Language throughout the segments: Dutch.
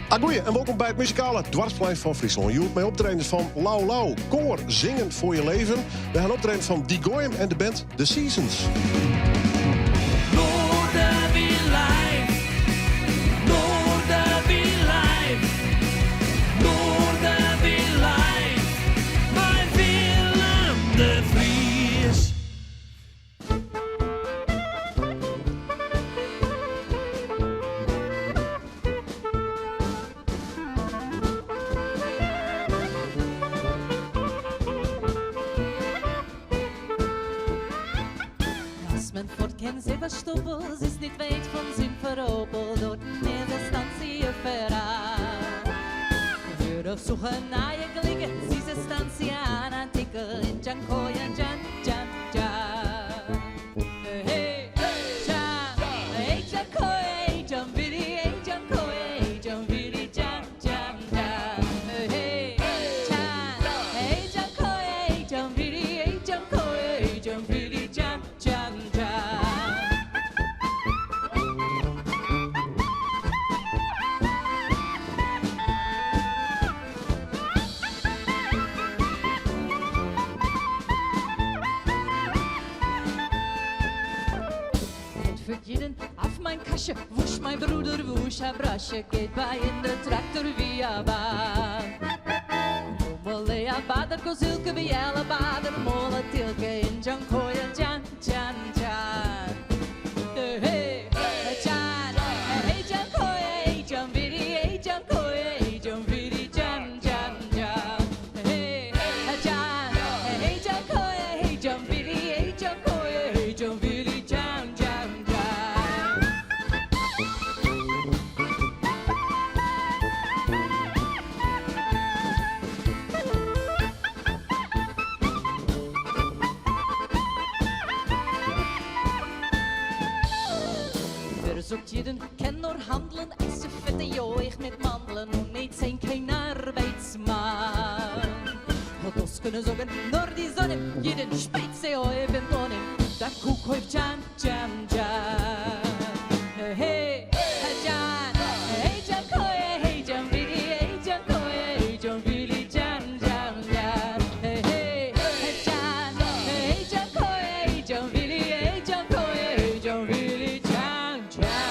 Goeie en welkom bij het muzikale Dwarsplein van Friesland. Je hoort mij optredens van Lau Lau, koor Zingen voor je leven. We gaan optreden van Die Goyim en de band The Seasons. Men fort ken sig verstoppels, is niet weet van zijn veropel, door de eerste stantie verraad. Voor op zoeken naar je klikken, zie ze stantie aan een tikkel in Janko, Jan, Jan, Jan, Jan. Hey, Jan, hey, Janko, hey, Jan, Billy, hey, Janko, hey, Jan, Billy, Jan, Jan, Jan. Hey, Jan, hey, Janko, hey, Jan, Billy, hey, Janko, hey, Jan, Billy, Jan, Jan. Jeden auf mein Kasche, wusch mein Bruder, wusch a Brasche, geht bei in de Traktor wie a Bahn. Mole a Bader, Kozilke wie a Bader, Mole Tilke in Jankoja, Jan, Jan, Jan. Hey, Jan, hey, Jankoja, hey, Jan, Vidi, hey, Jankoja, hey, Jan, Vidi, Jan, Jan, Jan. Hey, Jan, hey, Jankoja, hey, Jan, Vidi, hey, Jankoja, hey, Jan, Vidi, Jan, Jan. Zoekt jeden ken nur handelen, is ze vette joig met mandelen, und niet zijn geen arbeidsman. Wat ons kunnen zoeken, nur die zonne, jeden spijt ze oeif en tonnen, dat koek heeft Jan, Jan, Jan. Hey, Jan, hey, Jan, koeie, hey, Jan, Billy, hey, Jan, koeie, hey, Jan, Billy, Jan, Jan, Jan. Hey, Jan, hey, Jan, koeie, hey, Jan, Billy, hey, Jan, koeie, hey, Jan, Billy, Jan, Jan.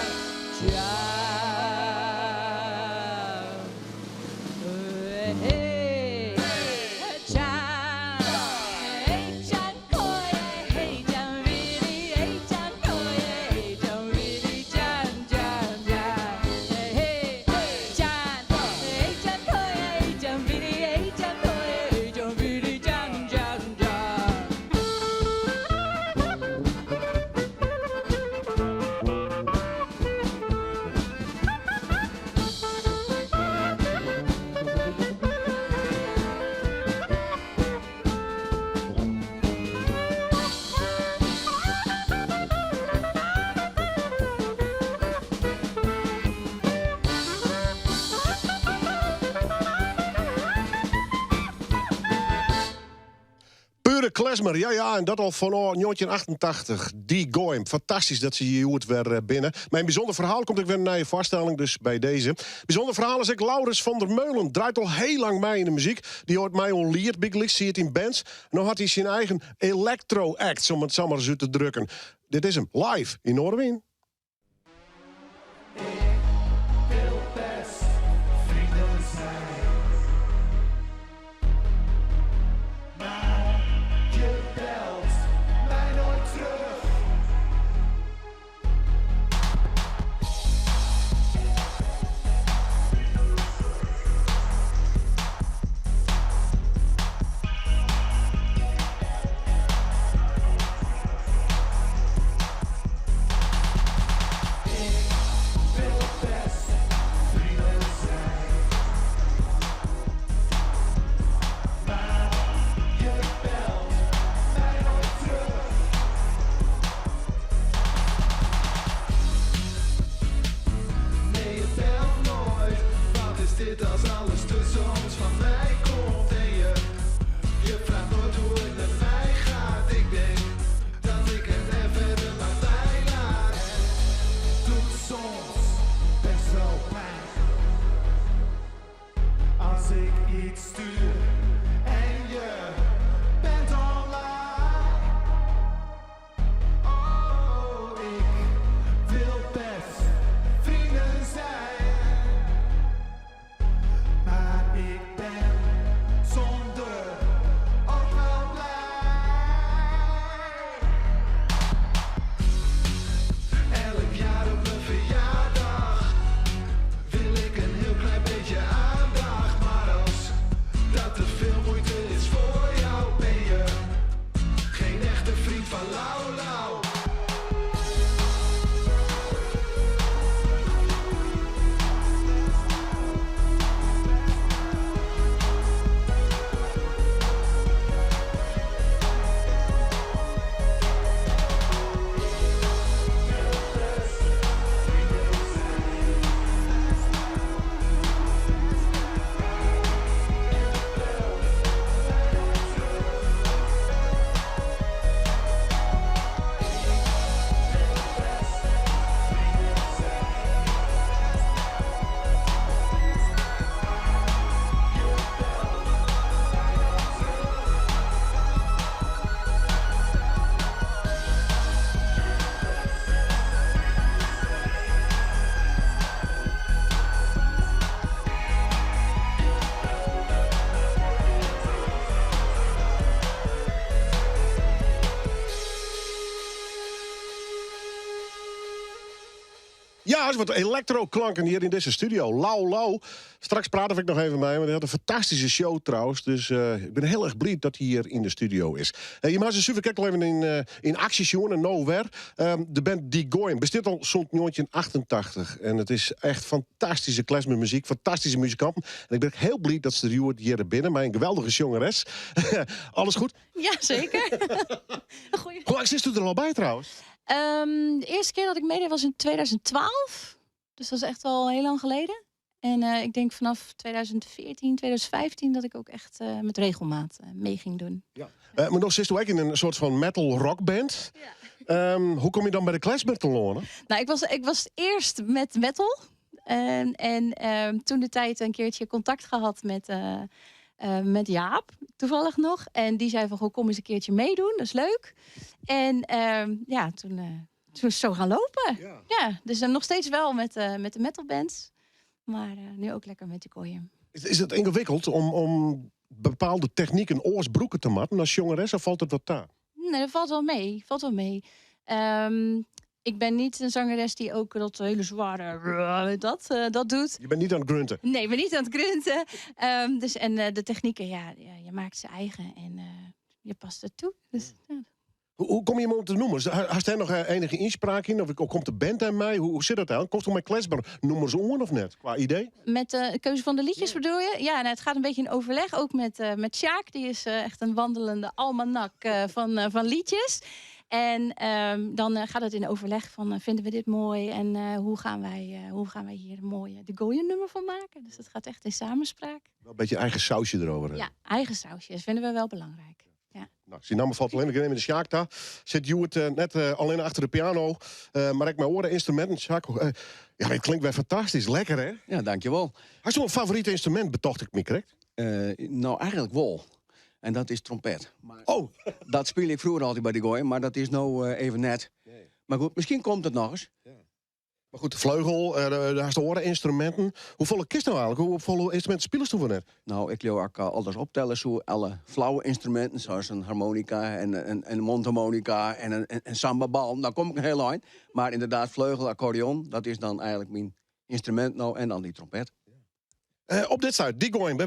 Klezmer, ja, en dat al van 1988. Die Goyim, fantastisch dat ze hier hoort weer binnen. Mijn bijzonder verhaal komt ook weer naar je voorstelling, dus bij deze. Bijzonder verhaal is ik Laurens van der Meulen. Draait al heel lang mee in de muziek. Die hoort mij onlierd, Big Licks, zie het in bands. En dan had hij zijn eigen electro-act, om het zo maar eens uit te drukken. Dit is hem, live in Noorderwien. ik stuur en je bent online. Oh, ik wil best vrienden zijn, maar ik ben zonder ook wel blij. Elk jaar op mijn verjaardag wil ik een heel klein beetje aandacht. Maar als dat te veel moeite is voor jou, ben je geen echte vriend van Lau Lau. Ja, er is wat elektroklanken hier in deze studio. Lau Lau. Straks praat ik nog even mee, maar hij had een fantastische show trouwens. Dus ik ben heel erg blij dat hij hier in de studio is. Je mag ze super kijken even in actie zien en nowhere. De band Die Goyim bestaat al zo'n 1988. En het is echt fantastische klezmermuziek, fantastische muzikanten. En ik ben heel blij dat ze er hier binnen. Mijn geweldige jongeres. Alles goed? Ja, zeker. Goeie. Hoe lang zit u er al bij trouwens? De eerste keer dat ik meedeed was in 2012. Dus dat is echt al heel lang geleden. En ik denk vanaf 2014, 2015 dat ik ook echt met regelmaat mee ging doen. Ja. Maar nog zit u ook in een soort van metal rockband. Ja. Hoe kom je dan bij de klezmer te lonen? Nou, ik was eerst met metal. Toen de tijd een keertje contact gehad met Jaap, toevallig nog. En die zei van, goh, kom eens een keertje meedoen, dat is leuk. En toen is het zo gaan lopen. Ja, dus dan nog steeds wel met de metalbands. Maar nu ook lekker met de Goyim. Is het ingewikkeld om bepaalde technieken oorsbroeken te matten als jongeres? Of valt het wat daar? Nee, dat valt wel mee. Ik ben niet een zangeres die ook dat hele zware dat doet. Je bent niet aan het grunten. Nee, ik ben niet aan het grunten. De technieken, je maakt ze eigen en je past het toe. Dus, ja. Hoe kom je hem op te noemen? Had hij nog enige inspraak in? Of komt de band aan mij? Hoe zit dat dan? Komt er met klesbaar nummers om of net? Qua idee? Met de keuze van de liedjes bedoel je? Ja, nou, het gaat een beetje in overleg. Ook met Sjaak. Die is echt een wandelende almanak van liedjes. En dan gaat het in overleg van vinden we dit mooi? En hoe gaan wij hier een mooie de Goyim nummer van maken? Dus dat gaat echt in samenspraak. Wel een beetje eigen sausje erover. Ja, eigen sausje. Dat vinden we wel belangrijk. Ja. Nou, zie nou me valt alleen in de Sjaak daar. Zit Juwet net alleen achter de piano. Maar ik mijn oren instrumenten. Sjaak, ja, het klinkt wel fantastisch. Lekker, hè? Ja, dankjewel. Had je een favoriete instrument, betocht ik me correct? Nou, eigenlijk wel. En dat is trompet. Maar Oh! dat speel ik vroeger altijd bij de Goyim, maar dat is nou even net. Nee. Maar goed, misschien komt het nog eens. Maar goed, de vleugel, daar de oreninstrumenten. Hoeveel kist nou eigenlijk? Hoeveel instrumenten spelen ze voor net? Nou, ik wil ook alles optellen, zo alle flauwe instrumenten, zoals een harmonica en een mondharmonica en een sambabal. Daar kom ik een heel eind. Maar inderdaad, vleugel, accordeon, dat is dan eigenlijk mijn instrument nou en dan die trompet. Op dit site, Die Goyim,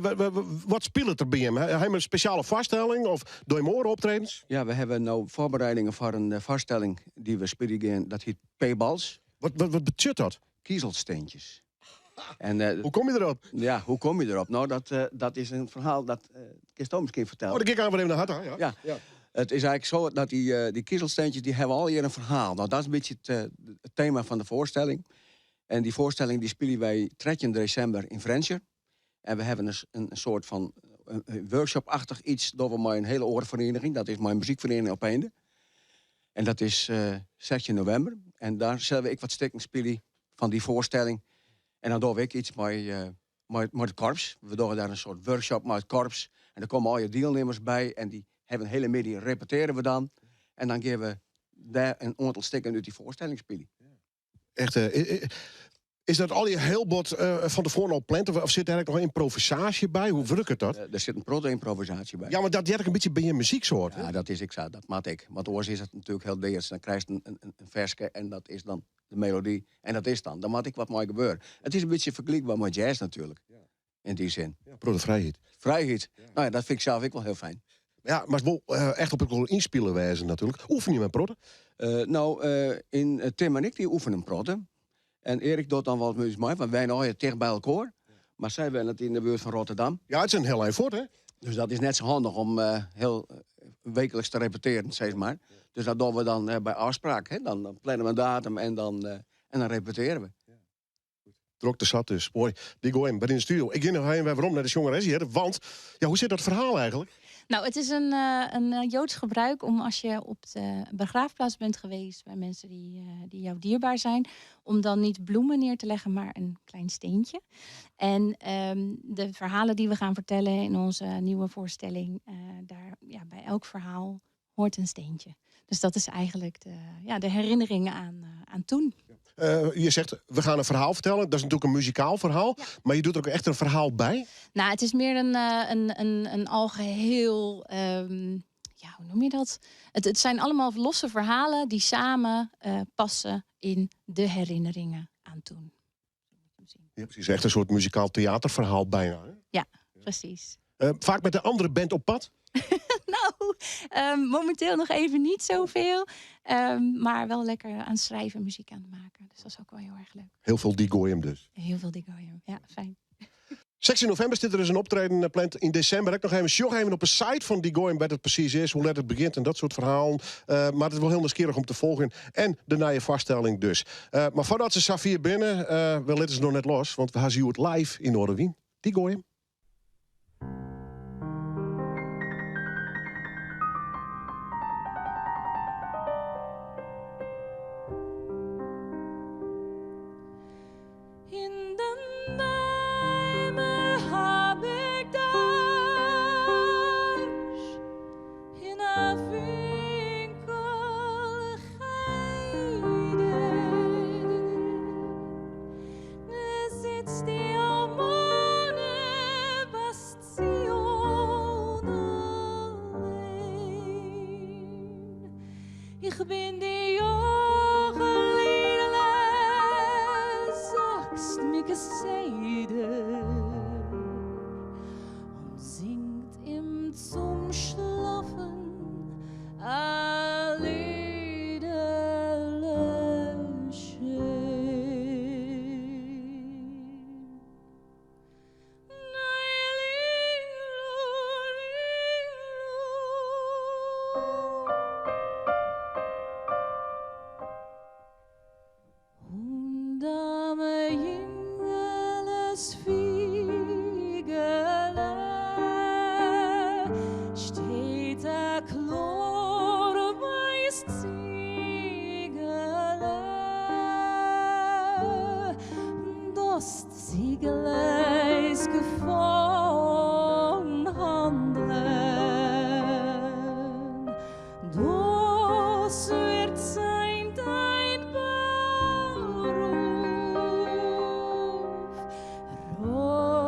wat speelt er bij hem? Heb je een speciale vaststelling of door je moren optredens? Ja, we hebben nou voorbereidingen voor een vaststelling die we spelen, dat heet P-bals, Wat betekent dat? kiezelsteentjes. En, Hoe kom je erop? ja, hoe kom je erop? Nou, dat is een verhaal dat ik je misschien vertellen. Oh, dan kijk ik even naar harte. Ja. Ja. Het is eigenlijk zo dat die kiezelsteentjes die hebben al hier een verhaal. Nou, dat is een beetje het thema van de voorstelling. En die voorstelling die spelen wij 13 december in Vrensje. En we hebben een soort van workshop-achtig iets door met een hele orenvereniging. Dat is mijn muziekvereniging op Einde. En dat is 16 november. En daar zullen we wat stukken spelen van die voorstelling. En dan doe ik iets met met het korps. We doen daar een soort workshop met het korps. En er komen al je deelnemers bij. En die hebben een hele middag repeteren we dan. En dan geven we daar een aantal stukken uit die voorstelling spelen. Echt, is dat al je heel bot van tevoren al plant? Of zit er eigenlijk nog improvisatie bij? Hoe werkt dat? Er zit een proto-improvisatie bij. Ja, maar dat jij een beetje bij je muzieksoort. Ja, dat is ik zo, dat maat ik. Want oors is het natuurlijk heel deels. Dan krijg je een versje en dat is dan de melodie. En dat is dan. Dan maat ik wat mooi gebeuren. Het is een beetje vergelijkbaar met jazz natuurlijk. In die zin. Ja, proto-vrijheid. Vrijheid. Nou ja, dat vind ik zelf ook wel heel fijn. Ja, maar het wil echt op het inspelen wijzen natuurlijk. Oefen je met protten? Tim en ik die oefenen protten. En Erik doet dan wat muziek mee, want wij nou dicht bij elkaar. Maar zij zijn het in de buurt van Rotterdam. Ja, het is een heel eind voort, hè? Dus dat is net zo handig om heel wekelijks te repeteren, zeg maar. Dus dat doen we dan bij afspraak. Hè? Dan plannen we een datum en dan repeteren we. Drok de zat dus. Mooi. Die gooi hem bij in de studio. Ik ging nog heen waarom naar de jongeres hier. Want, ja, hoe zit dat verhaal eigenlijk? Nou, het is een Joods gebruik om als je op de begraafplaats bent geweest bij mensen die jou dierbaar zijn, om dan niet bloemen neer te leggen, maar een klein steentje. En de verhalen die we gaan vertellen in onze nieuwe voorstelling, bij elk verhaal hoort een steentje. Dus dat is eigenlijk de herinneringen aan toen. Je zegt, we gaan een verhaal vertellen. Dat is natuurlijk een muzikaal verhaal. Ja. Maar je doet er ook echt een verhaal bij? Nou, het is meer een algeheel... hoe noem je dat? Het zijn allemaal losse verhalen die samen passen in de herinneringen aan toen. Ja, precies. Echt een soort muzikaal theaterverhaal bijna. Hè? Ja, precies. Vaak met de andere band op pad? Momenteel nog even niet zoveel. Maar wel lekker aan het schrijven, muziek aan het maken. Dus dat is ook wel heel erg leuk. Heel veel die gooien dus. Heel veel die gooien, ja, fijn. 16 november zit er dus een optreden gepland in december. Ik nog even op een site van die gooien wat het precies is, hoe let het begint en dat soort verhalen. Maar het is wel heel nieuwsgierig om te volgen. En de nieuwe vaststelling dus. Maar voordat ze Safir binnen, wel letten ze nog net los. Want we gaan zien het live in Noorderwien. Die gooien. Ik ben die jongeleden, sagst mir gezeide, und singt ihm zum Schlafen a liederle schön. Steht der Chlor weiß Ziegele, das Ziegele ist gefahren handeln, das wird sein dein Beruf, Rojinkes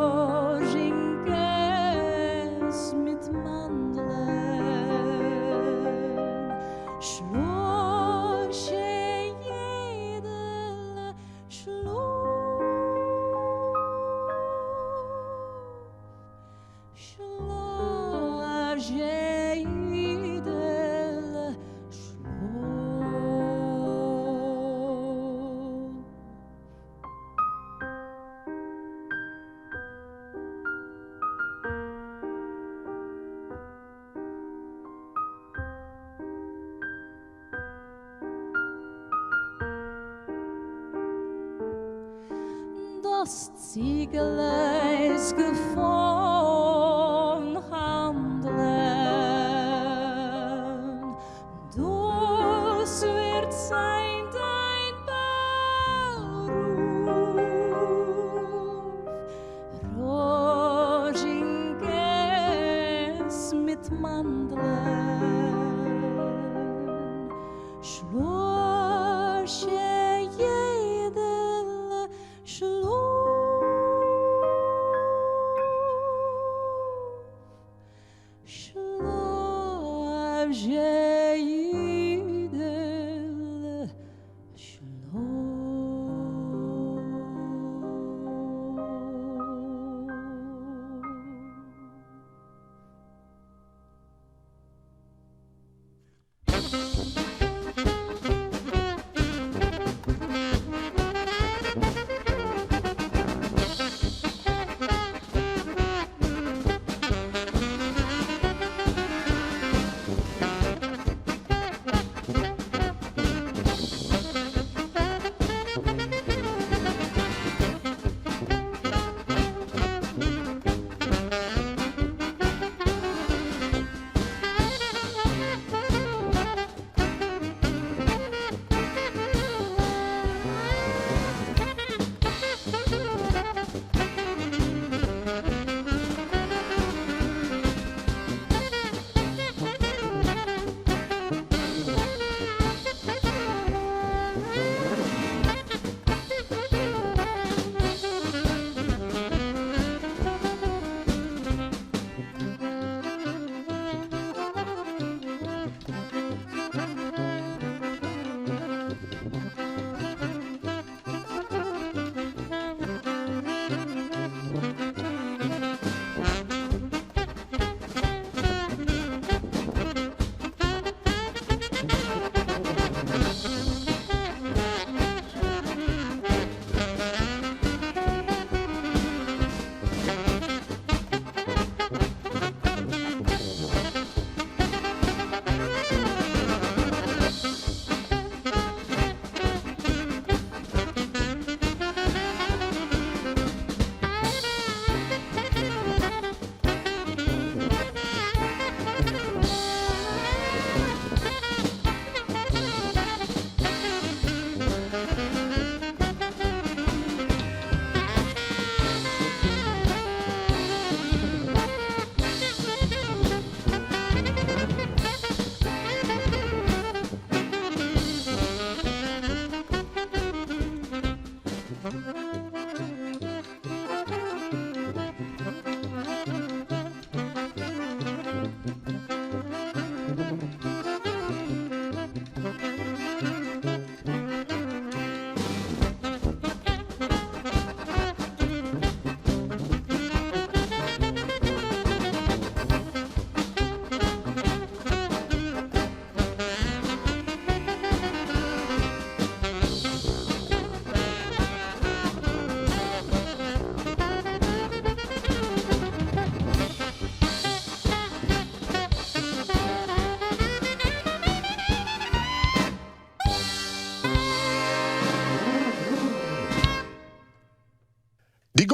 mit Mandeln, Schloche jedel Schloche jedel Das Ziegele ist gefahren handeln, das wird sein dein Beruf,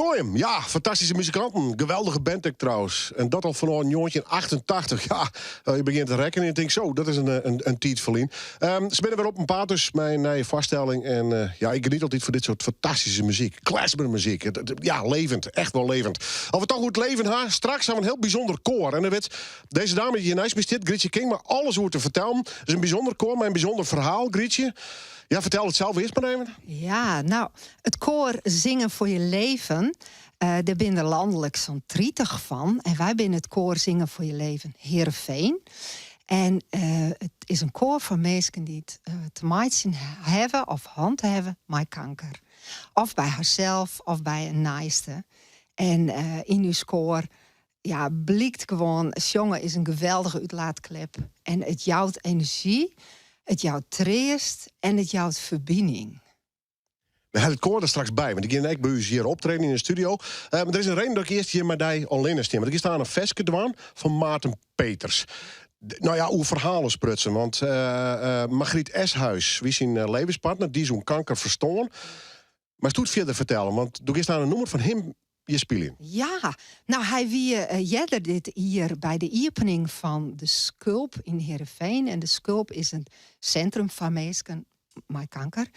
Goyim, ja, fantastische muzikanten. Geweldige band ook trouwens. En dat al vanaf 1988. Ja, je begint te rekken en je denkt zo, dat is een tijd verlien. Ze zijn weer op een pad, dus mijn nieuwe vaststelling. En ja, ik geniet altijd voor dit soort fantastische muziek. Klezmermuziek. Ja, levend. Echt wel levend. Als we toch goed leven hebben, straks hebben we een heel bijzonder koor. En dan weet deze dame die hier naast me zit, Grietje King, maar alles hoe te vertellen. Het is een bijzonder koor, maar een bijzonder verhaal, Grietje. Ja, vertel het zelf eerst maar even. Ja, nou, het koor Zingen voor je leven. Daar ben er landelijk zo'n 30 van. En wij zijn het koor Zingen voor je leven Heerenveen. En het is een koor van mensen die het te maken hebben of handhaven met kanker. Of bij haarzelf of bij een naaiste. En in uw koor ja, blijkt gewoon, jongen is een geweldige uitlaatklep. En het jouwt energie, het jouwt treest en het jouwt verbinding. We hebben het koor er straks bij, want ik ga bij u hier optreden in de studio. Maar er is een reden dat ik eerst hier met die alleen stem. Want ik sta aan een vestje dwaan van Maarten Peters. Nou ja, hoe verhalen sprutsen. Want Margriet Eshuis, wie zijn levenspartner, die zo'n kanker verstoren. Maar stoet verder vertellen, want doe eerst aan een nummer van hem je spelen. Ja, nou hij wie jeder dit hier bij de opening van de Sculp in Heerenveen. En de Sculp is een centrum van mensen met kanker.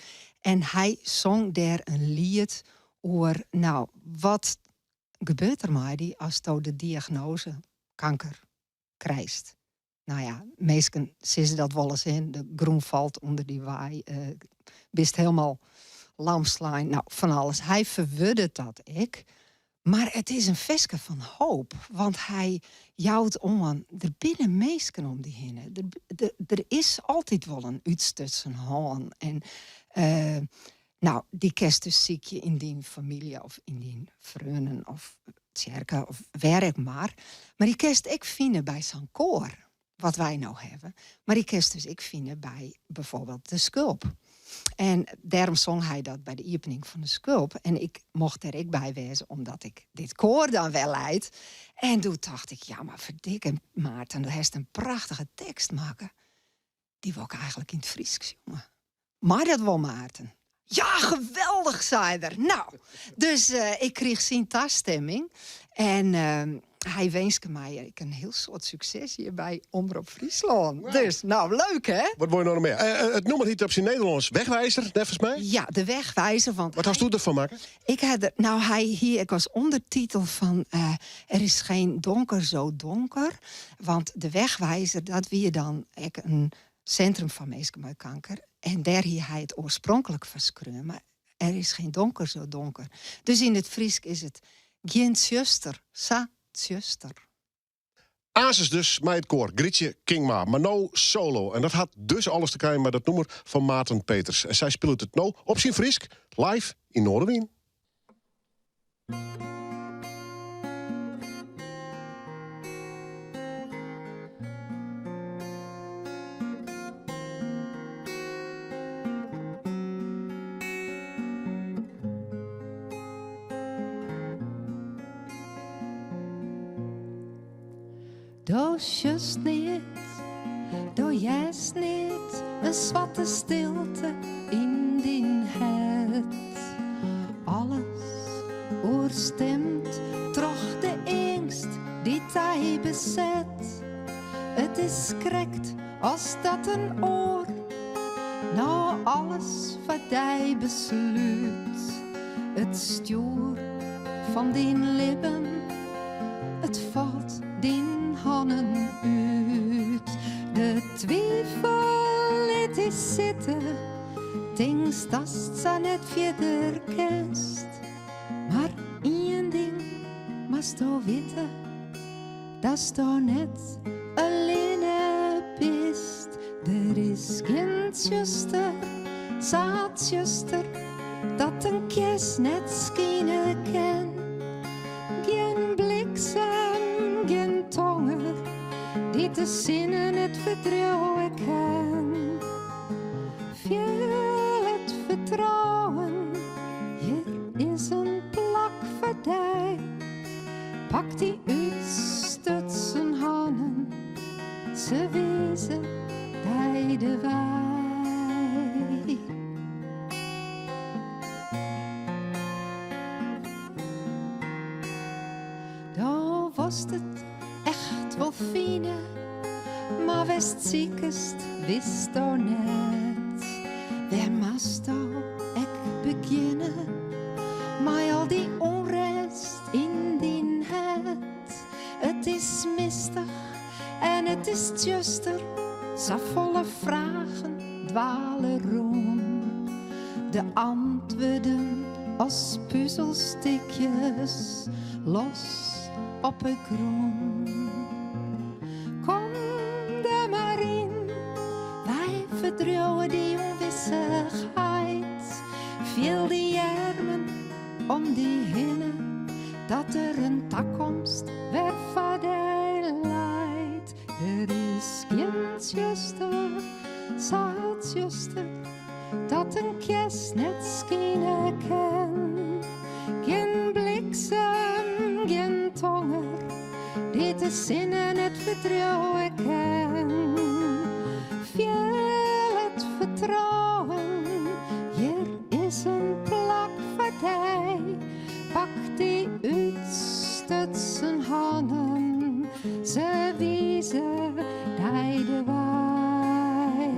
En hij zong daar een lied over, nou, wat gebeurt er met die als je de diagnose kanker krijgt. Nou ja, mensen zien dat wel eens in. De groen valt onder die waai. Bist helemaal lamslijn. Nou, van alles. Hij verwudde dat ik. Maar het is een veske van hoop. Want hij jouwt om aan. Er binnen mensen om die heen. Er is altijd wel een uitstutsen haan. En nou, die kerst dus ziek je in die familie of in die vrienden of tjerken of werk maar. Maar die kerst ik vinden bij zo'n koor. Wat wij nou hebben. Maar die kerst dus ik vinden bij bijvoorbeeld de Sculp. En daarom zong hij dat bij de opening van de Sculp. En ik mocht er ik bij wezen, omdat ik dit koor dan wel leid. En toen dacht ik, ja, maar verdikke Maarten, dat heeft een prachtige tekst maken. Die wil ik eigenlijk in het Fries jongen. Maar dat wil Maarten. Ja, geweldig, zei er. Nou, dus ik kreeg zijn tasstemming. En hij wenste mij een heel soort succes hier bij Omroep Friesland. Wow. Dus, nou, leuk, hè? Wat wil je nou nog meer? Het nummer heet op zijn Nederlands Wegwijzer, volgens mij? Ja, de Wegwijzer. Want wat had u ervan maken? Ik was ondertitel van Er is geen donker zo donker. Want de Wegwijzer, dat wie je dan een centrum van mensen met kanker. En daar hier hij het oorspronkelijk verschreven. Maar er is geen donker zo donker. Dus in het Fries is het geen zuster, sa zuster. Azes dus met het koor, Grietje Kingma, maar nou solo. En dat had dus alles te krijgen met het nummer van Maarten Peters. En zij speelt het nou op zijn Friesk, live in Noorderwien. Doe just niet, doe juist niet, een zwarte stilte in die het. Alles oorstemt, toch de angst die hij bezet. Het is krekt als dat een oor, nou alles wat hij besluit. Het stuur van die lippen, het valt die handen uit. De twijfel het is zitten, dings dat ze net verder kent. Maar één ding moest je weten, dat je net alleen bist. Er is geen zuster, zaad zuster, dat een kerst net schijnen kan. Geen bliksem, geen tonger, die te zinnen het vertrouwen kan. Veel het vertrouwen, hier is een plak voor die. Pak die uit zijn handen, ze wezen bij de waai. vost het echt wel fine, maar wist ziekest wist al net. Waar moest al ik beginnen, maar al die onrust in die het. Het is mistig en het is juster, zo volle vragen dwalen rond. De antwoorden als puzzelstukjes los op de grond. Kom er maar in, wij verdrouwen die onwissigheid. Viel die armen om die hinnen, dat er een toekomst weer verder leidt. Er is geen zuster, zaad zuster, dat een kerst net schijnen kan. Geen bliksem, geen tonger, die te zinnen het vertrouwen kan. Veel het vertrouwen, hier is een plak voor die. Pak die uitstutsen handen, ze wiezen die de waai.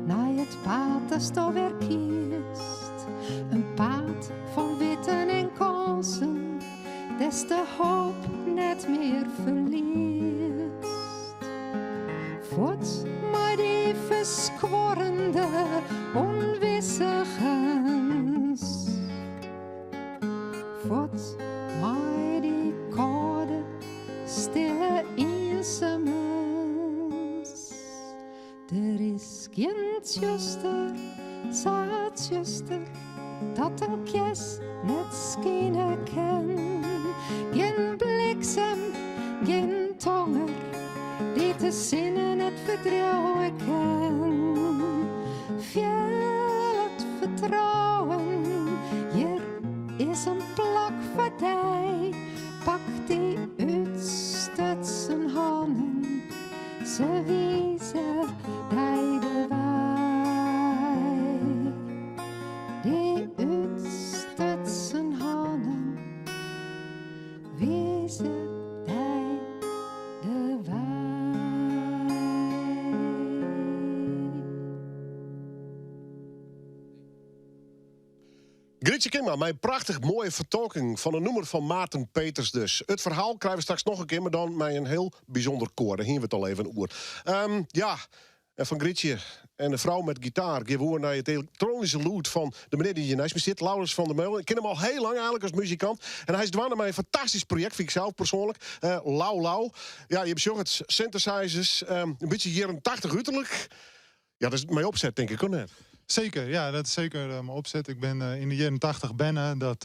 Naar het paad dat sto weer kiest, een paad van witten en kansen, des de hoop net meer verliest. Voort maar die verskworrende onwissigens. Voort maar die koude, stille eenzaamheid. Er is geen zuster, zaad zuster, dat een kerst net schijnen kan. Geen bliksem, geen tonger, die te zinnen het vertrouwen kan. Veel het vertrouwen, hier is een plak voor die. Pak die uitstutsen handen, ze wiezen die de waai. Die uitstutsen handen, wiezen die de waai. Grietje Kimma, mijn prachtig mooie vertolking van een nummer van Maarten Peters dus. Het verhaal krijgen we straks nog een keer, maar dan met een heel bijzonder koor. Daar gingen we het al even over. Ja, en van Grietje en de vrouw met gitaar geven we naar het elektronische lood van de meneer die hier naast me zit, Laurens van der Meulen. Ik ken hem al heel lang eigenlijk als muzikant. En hij is dwaan met een fantastisch project, vind ik zelf persoonlijk. Lau Lau. Ja, je hebt synthesizers, een beetje jaren 80 uiterlijk. Ja, dat is mijn opzet, denk ik, hoor net. Zeker, ja, dat is zeker mijn opzet. Ik ben in de jaren 80 bennen. Dat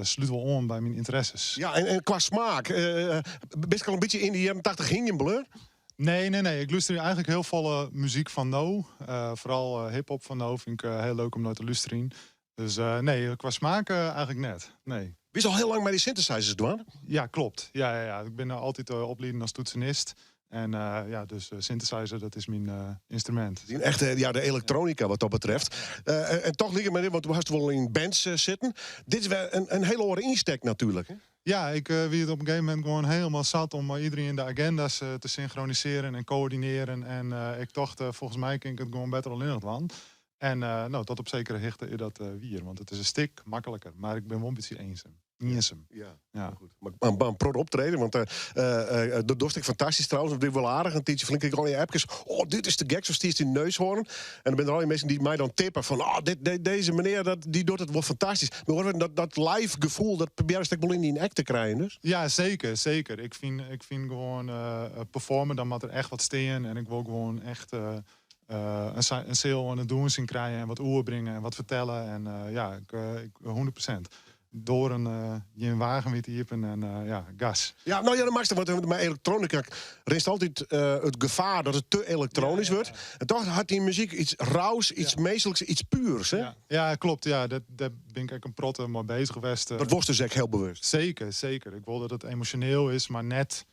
sluit wel aan bij mijn interesses. Ja, en qua smaak, best wel een beetje in de jaren 80 hingenblur. Nee. Ik luister eigenlijk heel volle muziek van No. Vooral hip-hop van No vind ik heel leuk om naar te luisteren. Dus nee, qua smaak eigenlijk net. Nee. Wees al heel lang met die synthesizers, dwaan? Ja, klopt. Ja. Ik ben altijd opleidend als toetsenist. En dus synthesizer, dat is mijn instrument. Echt de elektronica wat dat betreft. En toch liggen met dit, want we hadden wel in bands zitten. Dit is wel een hele andere insteek natuurlijk. Hè? Ja, ik wie het op een gegeven moment gewoon helemaal zat om iedereen in de agenda's te synchroniseren en coördineren. En ik dacht, volgens mij kan ik het gewoon beter al in het land. En tot op zekere hichte is dat wier. Want het is een stuk makkelijker. Maar ik ben wel een beetje eenzaam. Ja. Goed. Maar een pro optreden, want dat dorst ik fantastisch trouwens. Dat is wel aardig. Een tijdje flink ik al in je appjes. Oh, dit is de gek, zo stiert in neushoorn. En dan ben er al die mensen die mij dan tippen van, deze meneer, die doet het wel fantastisch. Maar dat live gevoel, dat probeer ik wel in die act te krijgen. Dus. Ja, zeker. Ik vind gewoon performen, dan moet er echt wat staan. En ik wil gewoon echt een sale aan het doen zien krijgen. En wat oerbrengen en wat vertellen. En ik 100%. Door een wagen weer te hiepen en gas. Ja, nou ja, dat maakt het. Want met elektronica rest altijd het gevaar dat het te elektronisch wordt. En toch had die muziek iets rauws, iets meestelijks, iets puurs. Hè? Ja, klopt. Ja, daar ben ik een protte maar bezig geweest. Dat was dus echt heel bewust. Zeker. Ik wil dat het emotioneel is, maar net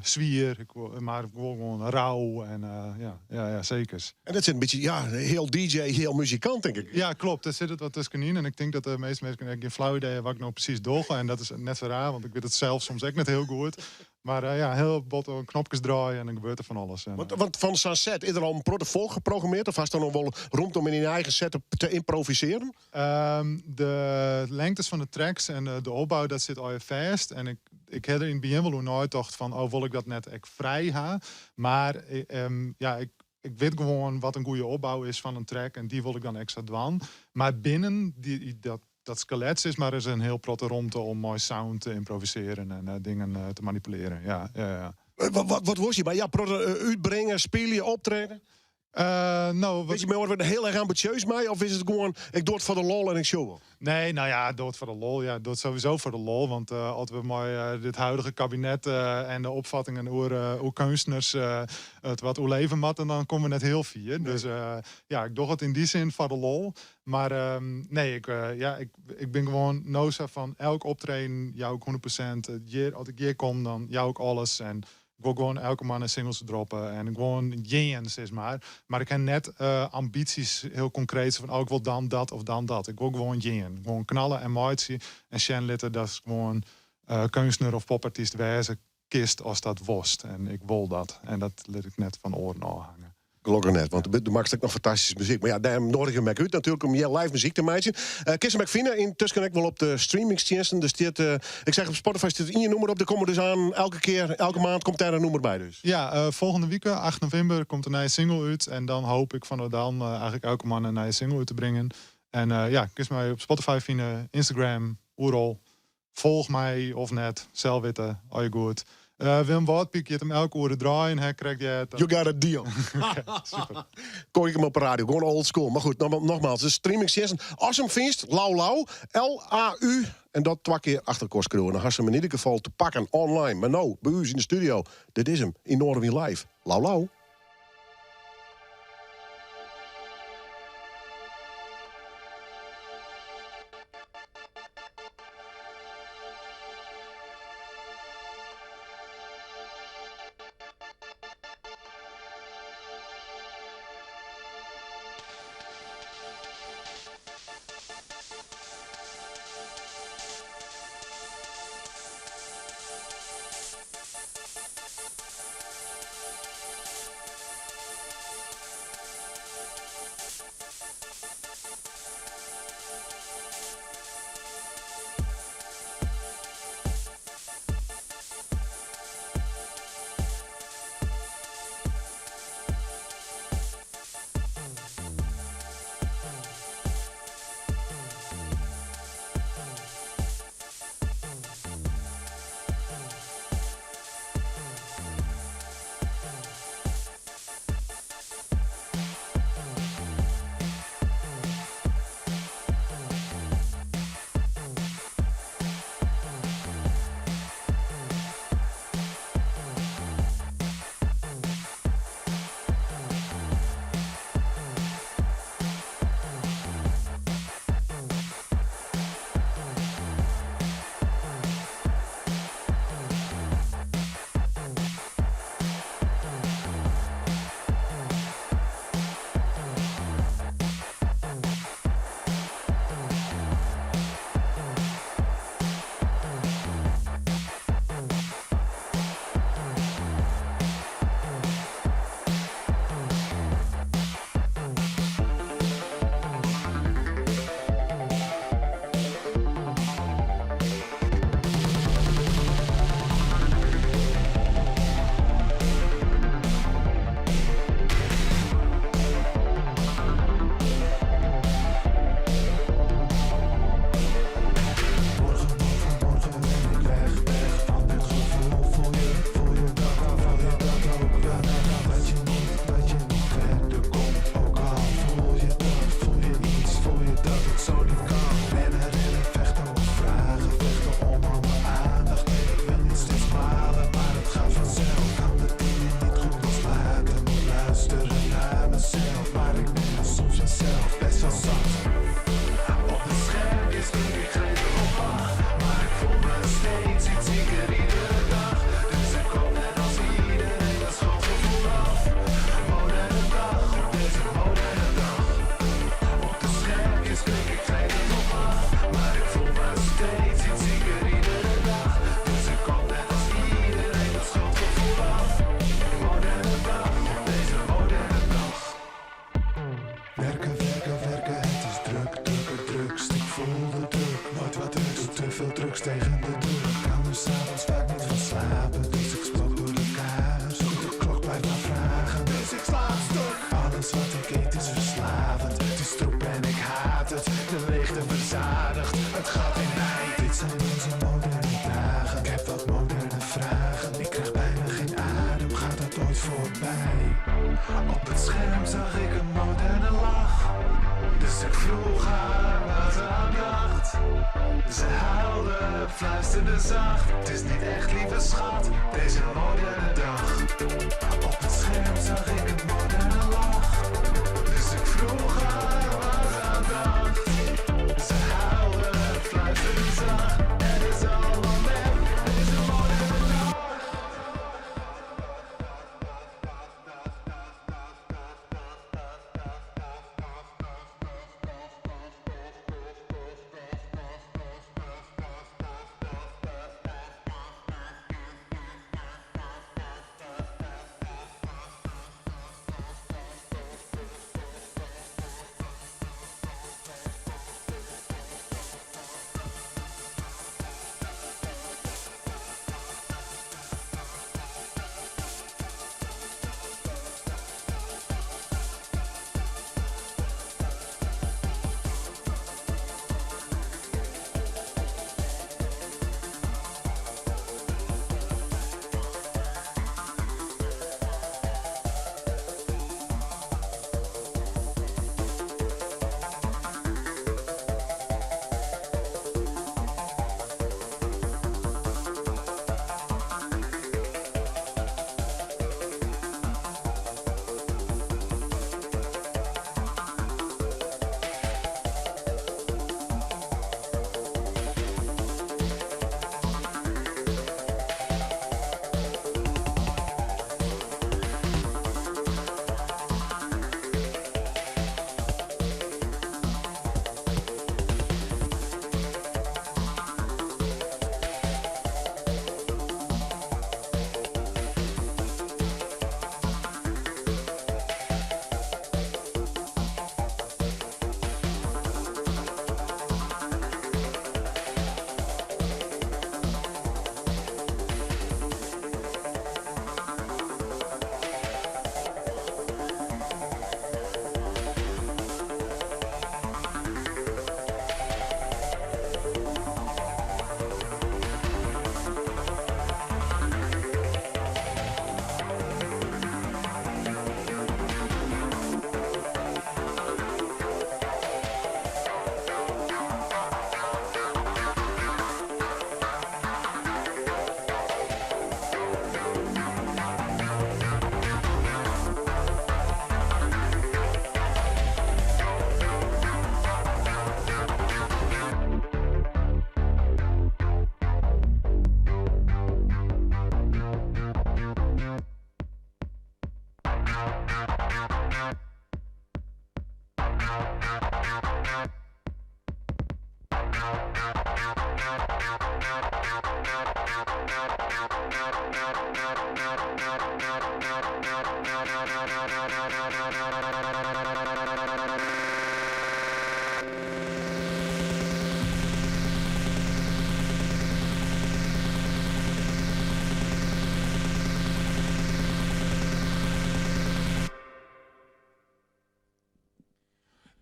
zwier, maar ik wil gewoon rauw en ja, zeker. En dat zit een beetje, ja, heel DJ, heel muzikant, denk ik. Ja, klopt. Er zit het wat tussenin. En ik denk dat de meeste mensen geen flauw idee hebben wat ik nou precies doe. En dat is net zo raar, want ik weet het zelf soms ook net heel goed. Maar ja, heel bot knopjes draaien en dan gebeurt er van alles. En, Want van zo'n set, is er al een protocol geprogrammeerd? Of was er nog wel ruimte om in je eigen set te improviseren? de lengtes van de tracks en de opbouw, dat zit al vast. En ik heb er in het begin wel nooit dacht van, oh, wil ik dat net echt vrij ha. Maar ik weet gewoon wat een goede opbouw is van een track. En die wil ik dan extra doen. Maar binnen dat skelet is maar eens een heel protte ruimte om mooi sound te improviseren en dingen te manipuleren. Ja. Wat was je bij? Ja, uitbrengen, spelen, optreden? Weet je, maar wordt er heel erg ambitieus mee? Of is het gewoon, ik doe het voor de lol en ik show wel? Nee, nou ja, doe het voor de lol. Ja, doe het sowieso voor de lol. Want als we mooi dit huidige kabinet en de opvattingen hoe kunstenaars het wat hoe leven matten, dan komen we net heel vier. Dus ik doe het in die zin voor de lol. Maar ik ben gewoon noza van elk optreden, jou ook 100%. Als ik hier kom, dan jou ook alles. En ik wil gewoon elke man een singles droppen. En gewoon jens is maar. Maar ik heb net ambities heel concreet van, oh, ik wil dan dat of dan dat. Ik wil gewoon jen. Gewoon knallen en mooi. En Shen Litter, dat is gewoon kunstenaar of popartiest wijze kist als dat worst. En ik wil dat. En dat liet ik net van oren hangen. Gelukkig net, want de maakt ook nog fantastische muziek. Maar ja, daar nodig je uit natuurlijk om je live muziek te maken. Kirsten McVinnen, intussen ik wel op de streamingsdiensten. Dus ik zeg op Spotify zit in je nummer op. Er komen dus aan elke maand komt daar een nummer bij dus. Ja, volgende week, 8 november, komt een nieuwe single uit. En dan hoop ik van dan eigenlijk elke maand een nieuwe single uit te brengen. En Kirsten mij op Spotify vinden, Instagram, overal. Volg mij of net, zelf weten, al je goed. Willem Woordpiek, je hebt hem elke uur draaien, hè, krijg je het. You got a deal. Super. Kon ik hem op de radio, gewoon old school. Maar goed, nogmaals, de streamingsdiensten. Als je hem vindt, Lau, L-A-U. En dat 2 keer achter Korskroen. Dan had je hem in ieder geval te pakken online. Maar nou, bij u in de studio. Dit is hem, in Noorderwien Live. Lau. langs tegen de deur. Ik kan er s'avonds vaak niet van slapen, dus ik spook door de kamers. De klok blijft maar vragen, dus ik slaap stuk. Alles wat ik eet is verslavend, het is troep en ik haat het. De leegte verzadigt, het gaat in mij. Dit zijn onze moderne dagen, ik heb wat moderne vragen. Ik krijg bijna geen adem, gaat dat ooit voorbij? Op het scherm zag ik een moderne lach, dus ik vroeg haar wat ze aan dacht. Ze huilde, fluisterde zacht, het is niet echt lieve schat, deze moderne dag. Op het scherm zag ik een moderne lach, dus ik vroeg haar wat ze aan dacht. Ze huilde, fluisterde zacht, het is allemaal met deze moderne dag.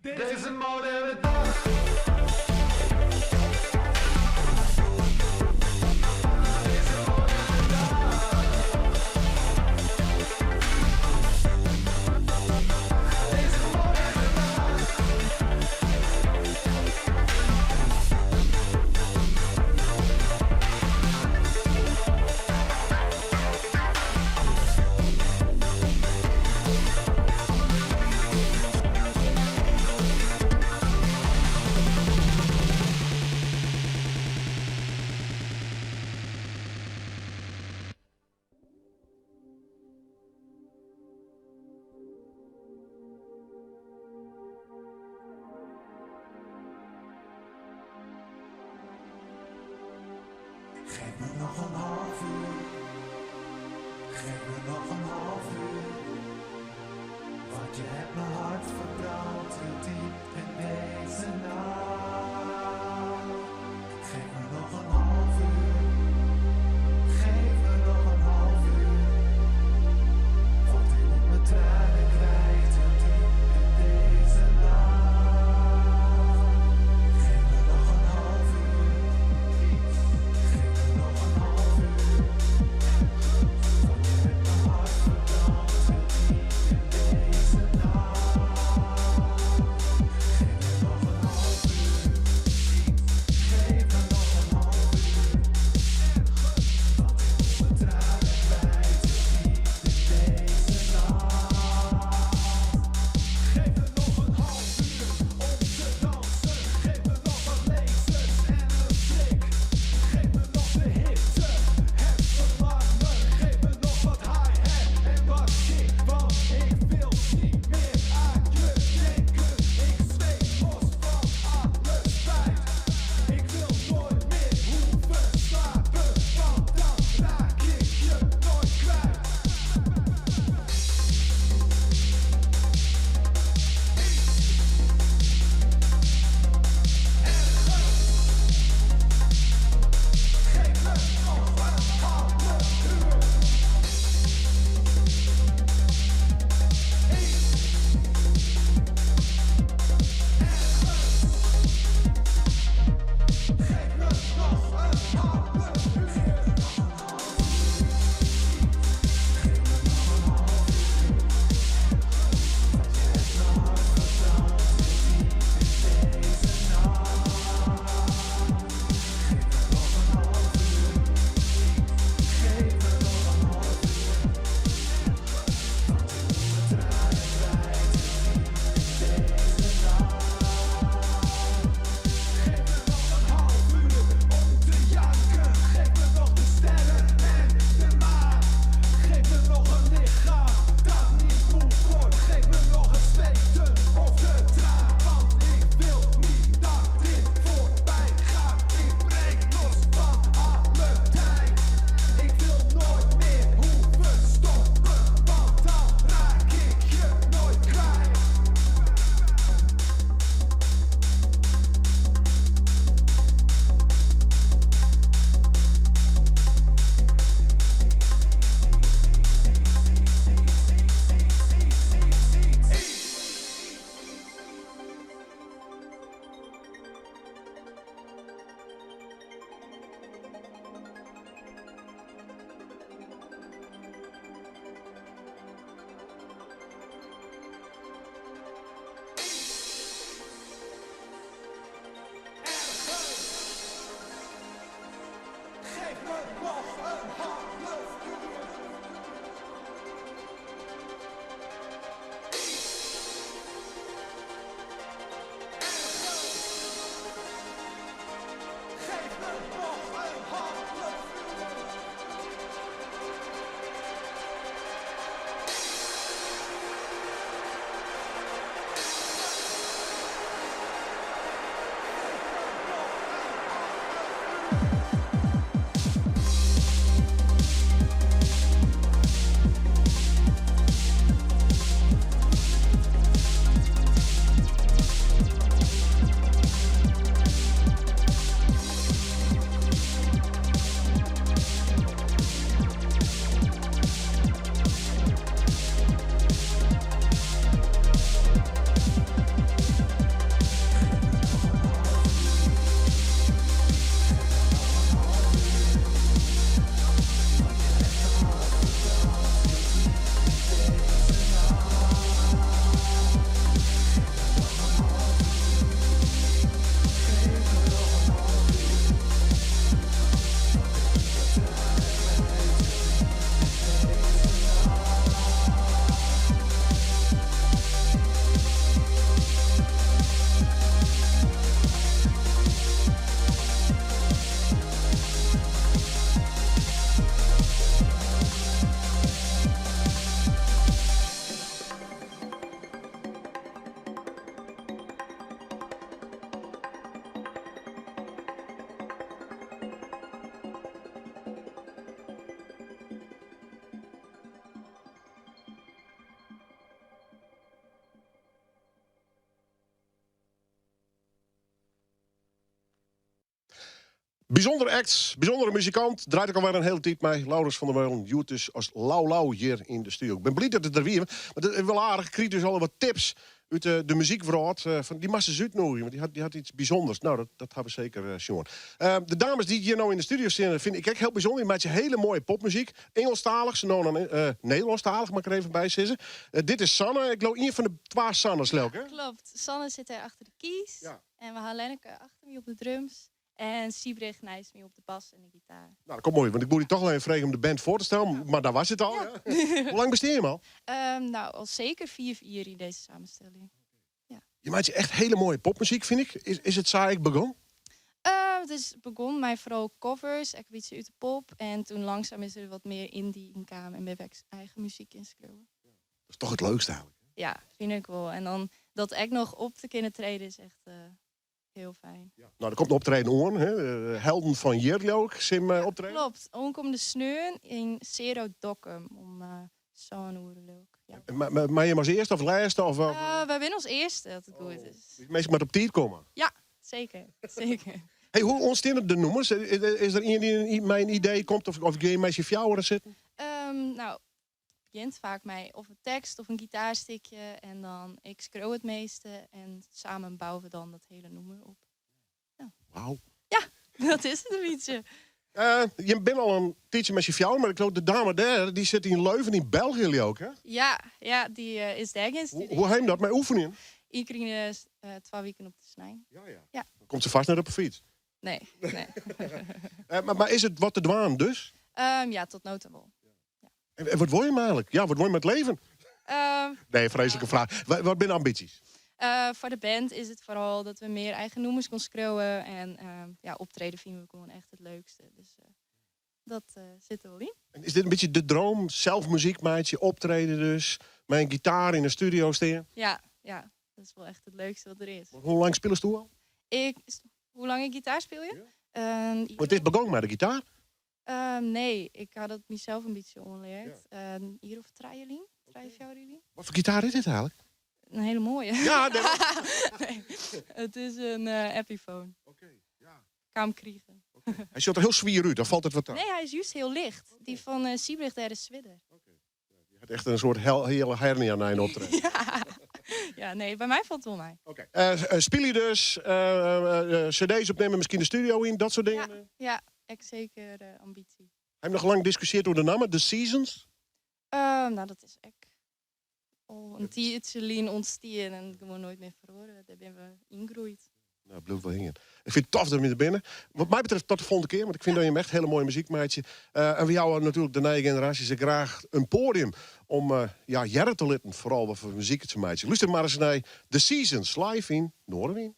Dit is een moderne dag. Geef me nog een half uur. Geef me nog een half uur. Want je hebt mijn hart verbrand heel diep in deze nacht. Geef me nog een half uur. Bijzondere acts, bijzondere muzikant. Draait ook alweer een hele tijd mee. Laurens van der Meulen, joert dus als Lau hier in de studio. Ik ben blij dat het er weer is. Maar dat is wel aardig. Ik kreeg dus al wat tips uit de muziekwereld. Van die massa uitnodigen, want die had iets bijzonders. Nou, dat hebben we zeker, Sjoerd. De dames die hier nou in de studio zitten, vind ik echt heel bijzonder. Die maken hele mooie popmuziek. Engelstalig, ze noemen Nederlandstalig, mag ik er even bij zitten. Dit is Sanne. Ik geloof een van de 2 Sannes, Lelke. Klopt. Sanne zit er achter de keys. Ja. En we gaan Lenneke achter me op de drums. En Siebrich naast me op de bas en de gitaar. Nou, dat komt mooi, want ik moet je toch alleen vragen om de band voor te stellen. Maar daar was het al. Ja. Ja. Hoe lang besteed je hem al? Nou, al zeker 4 jaar in deze samenstelling. Je maakt echt hele mooie popmuziek, vind ik. Is het saai begonnen? Het is begon met vooral covers, een beetje uit de pop. En toen langzaam is er wat meer indie in kwamen en ben ik eigen muziek inschreeuwen. Dat is toch het leukste eigenlijk. Ja, vind ik wel. En dan dat ik nog op te kunnen treden is echt heel fijn. Ja. Nou, er komt een optreden aan. Hè? Helden van Jerli ook, Sim optreden. Klopt. Onkomende sneun in Zero Dokkum om zo'n uur leuk. Ja. Maar je maar als eerste of laatste? Of, We winnen als eerste, dat het goed is. meestal maar op tijd komen. Ja, zeker. Zeker. Hey, hoe ontstaan de nummers? Is er iemand die mijn idee komt of je met je fjouwer zitten? Nou, het begint vaak met of een tekst of een gitaarstukje. En dan ik schreeuw het meeste. En samen bouwen we dan dat hele nummer op. Wauw. Ja, dat is het een beetje. Je bent al een tijdje met je fjouwer, maar ik geloof de dame daar, die zit in Leuven, in België jullie ook, hè? Ja, die is daar in studie. Hoe heet dat met oefeningen? Ik kreeg 2 weken op de snij. Ja. Dan komt ze vast naar op een fiets. Nee. Maar is het wat te dwaan dus? Ja, tot noten wel. En wat word je eigenlijk? Ja, wat word je met leven? Ehm, Nee, vreselijke vraag. Wat zijn de ambities? Voor de band is het vooral dat we meer eigen nummers kon schreeuwen. En optreden vinden we gewoon echt het leukste. Dus dat zit er wel in. En is dit een beetje de droom? Zelf muziek maken, optreden dus. Met een gitaar in een studio staan? Ja, dat is wel echt het leukste wat er is. Hoe lang spelen ze al? Hoe lang ik gitaar speel je? Want het is begonnen met de gitaar. Nee, ik had het mezelf een beetje onleerd. Hier of 3 jaar. Wat voor gitaar is dit eigenlijk? Een hele mooie. Ja, nee, Nee, het is een Epiphone. Oké, ja. Kan hem krijgen. Hij ziet er heel zwier uit, dan valt het wat aan. Nee, hij is juist heel licht. Die van Siebrich, daar is zwidder. Je hebt echt een soort hele hernia naar een optreden. Ja, nee, bij mij valt het wel mee. Speel je dus cd's opnemen, misschien de studio in, dat soort dingen? Ja, ik zeker ambitie. Heb je nog lang gediscussieerd over de namen, The Seasons? Nou, dat is echt al een tiertje ontstien en gewoon nooit meer verloren. Daar ben we ingroeid. Nou, blijf wel hingen. Ik vind het tof dat we er binnen. Wat mij betreft tot de volgende keer, want ik vind dat je hem echt hele mooie muziek maakt. En we jou natuurlijk, de nieuwe generatie, ze graag een podium om jaren te litten, vooral wat voor muziek het ze maakt. Luister maar eens naar The Seasons, live in Noorderwien.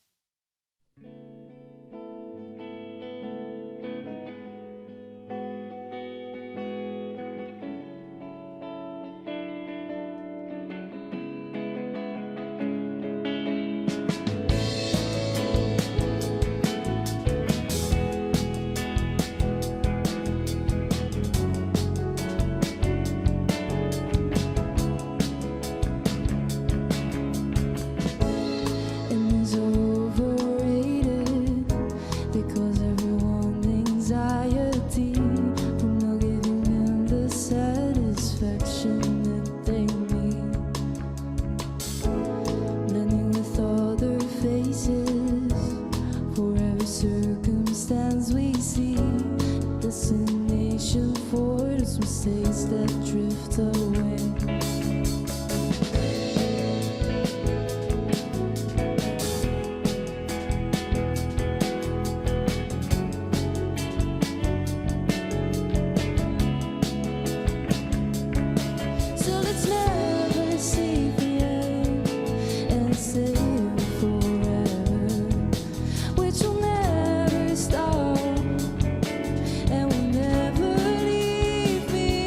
And it's overrated because everyone anxiety from not giving them the satisfaction that they need. Blending with other faces for every circumstance we see. Destination for those mistakes that drift away. So let's never see the end and stay forever, which will never stop and will never leave me.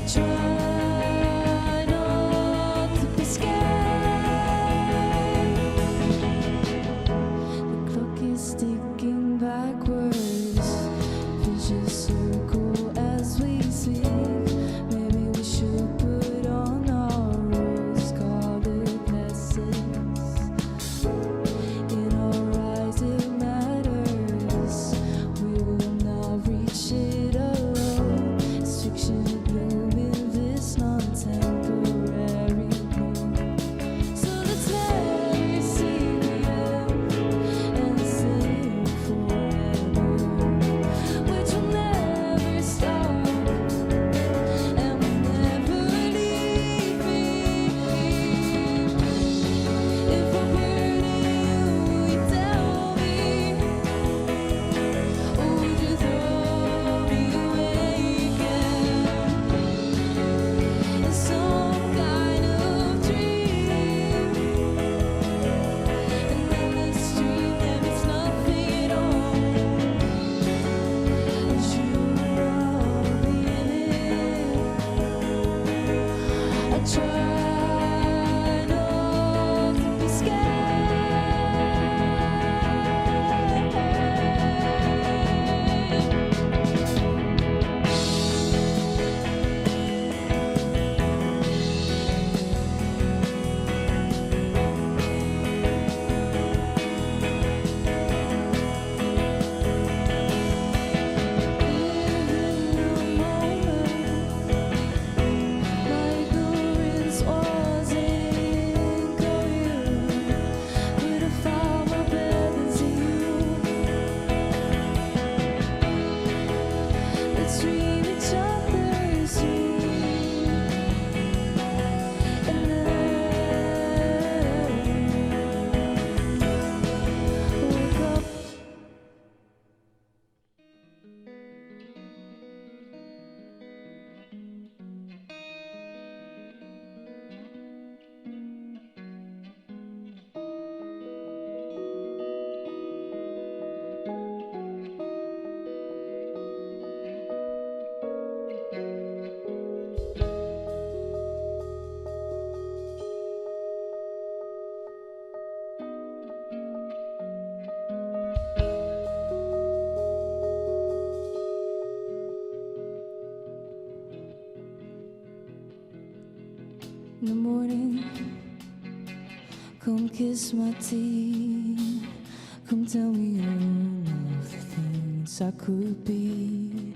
try not to be scared. The clock is ticking backwards. Vicious circle as we speak. Maybe we should put on our rose-colored glasses. In our eyes it matters. We will not reach it alone. It's fiction bloom in this non-temporary bloom. So let's never see the end and sing forever, which will never stop and will never leave me. If I'm burning you, will you tell me? Or would you throw me away again in some kind of dream? And then this dream that means nothing at all, and you will be in it. I try not to be my ignorance wasn't coherent, but I found my balance in you. Let's dream each other's dream, and then wake up. In the morning, come kiss my teeth. Come tell me all of the things I could be.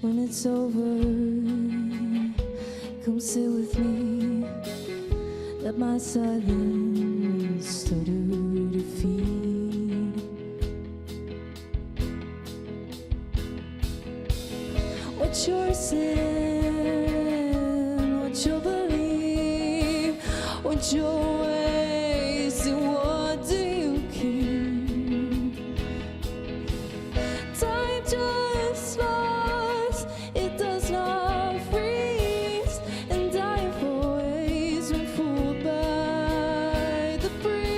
When it's over, come sit with me. Let my silence stutter to feed. What's your sin? What's your belief? What's your ways? And what do you keep? Time just flies, it does not freeze, and I have always been fooled by the breeze.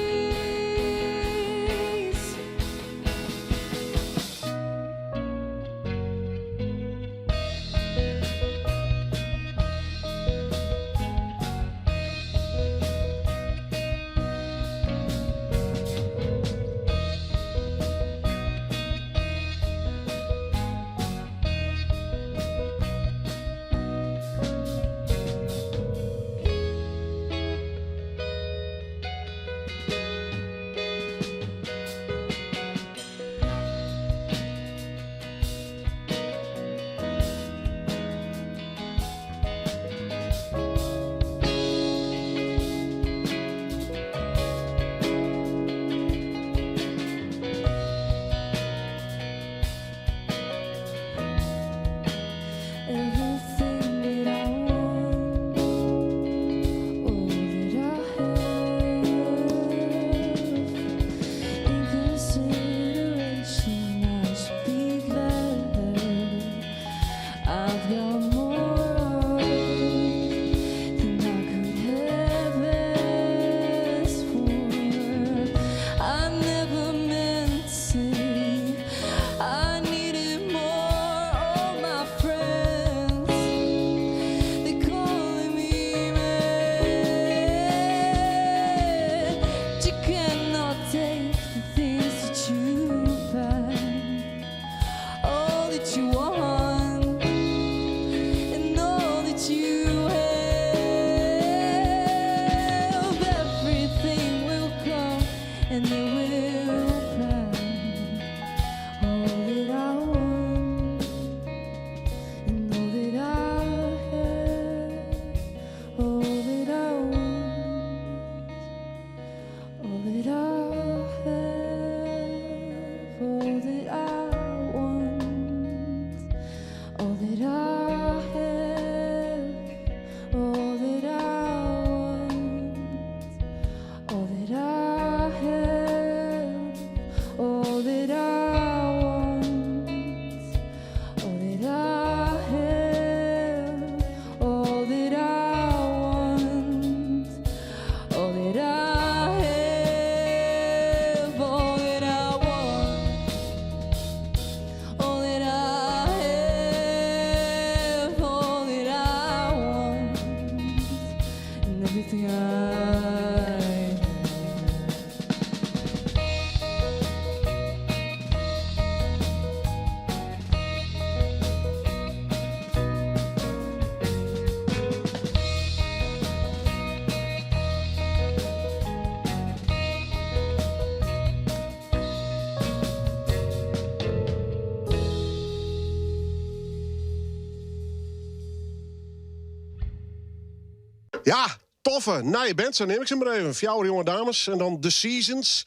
Ja, toffe. Nee, band, zo neem ik ze maar even. 4 jonge dames. En dan The Seasons.